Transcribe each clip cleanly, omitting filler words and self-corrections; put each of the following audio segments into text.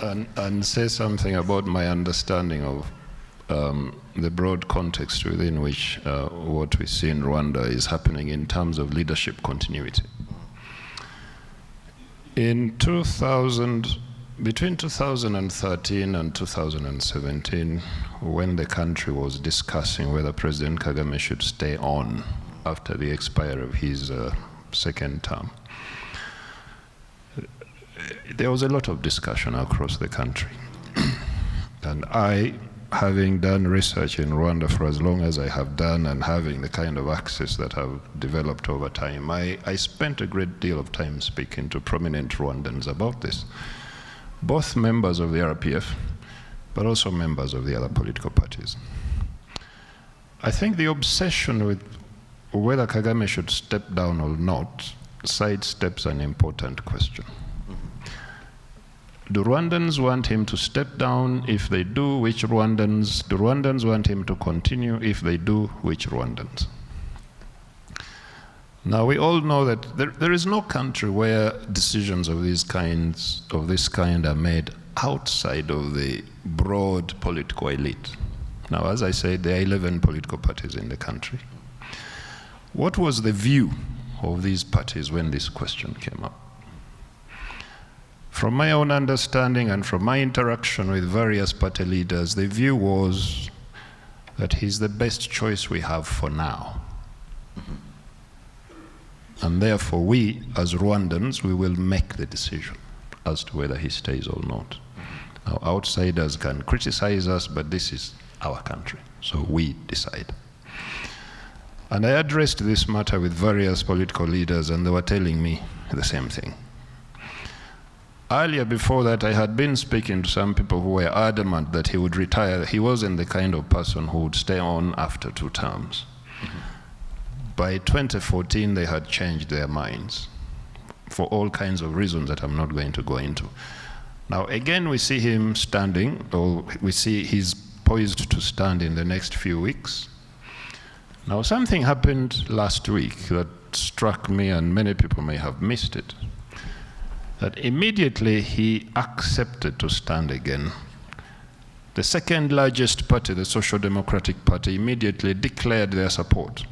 and say something about my understanding of the broad context within which what we see in Rwanda is happening in terms of leadership continuity. In between 2013 and 2017, when the country was discussing whether President Kagame should stay on after the expiry of his second term, there was a lot of discussion across the country. And I, having done research in Rwanda for as long as I have done and having the kind of access that I've developed over time, I spent a great deal of time speaking to prominent Rwandans about this, both members of the RPF, but also members of the other political parties. I think the obsession with whether Kagame should step down or not sidesteps an important question. Do Rwandans want him to step down? If they do, which Rwandans? Do Rwandans want him to continue? If they do, which Rwandans? Now, we all know that there is no country where decisions of this kind are made outside of the broad political elite. Now, as I said, there are 11 political parties in the country. What was the view of these parties when this question came up? From my own understanding and from my interaction with various party leaders, the view was that he's the best choice we have for now. And therefore, we, as Rwandans, we will make the decision as to whether he stays or not. Now, outsiders can criticize us, but this is our country, so we decide. And I addressed this matter with various political leaders, and they were telling me the same thing. Earlier, before that, I had been speaking to some people who were adamant that he would retire. He wasn't the kind of person who would stay on after 2 terms. By 2014, they had changed their minds for all kinds of reasons that I'm not going to go into. Now, again, we see him standing, or we see he's poised to stand in the next few weeks. Now, something happened last week that struck me, and many people may have missed it. That immediately he accepted to stand again. The second largest party, the Social Democratic Party, immediately declared their support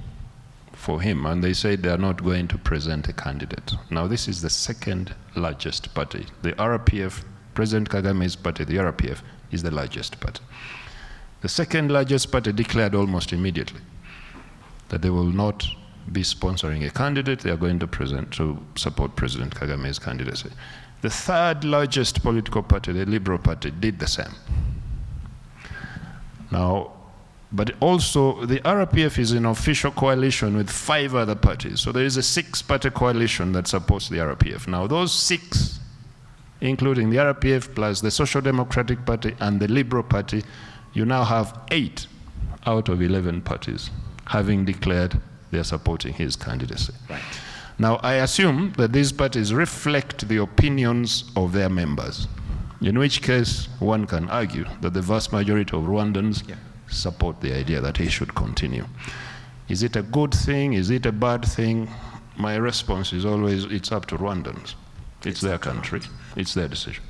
for him, and they said they are not going to present a candidate. Now, this is the second largest party. The RPF, President Kagame's party, the RPF, is the largest party. The second largest party declared almost immediately that they will not be sponsoring a candidate. They are going to support President Kagame's candidacy. The third largest political party, the Liberal Party, did the same. Now, but also the RPF is in official coalition with 5 other parties. So there is a 6-party coalition that supports the RPF. Now, those 6, including the RPF plus the Social Democratic Party and the Liberal Party, you now have 8 out of 11 parties having declared they are supporting his candidacy. Right. Now, I assume that these parties reflect the opinions of their members, in which case one can argue that the vast majority of Rwandans support the idea that he should continue. Is it a good thing? Is it a bad thing? My response is always, it's up to Rwandans. It's their country. It's their decision.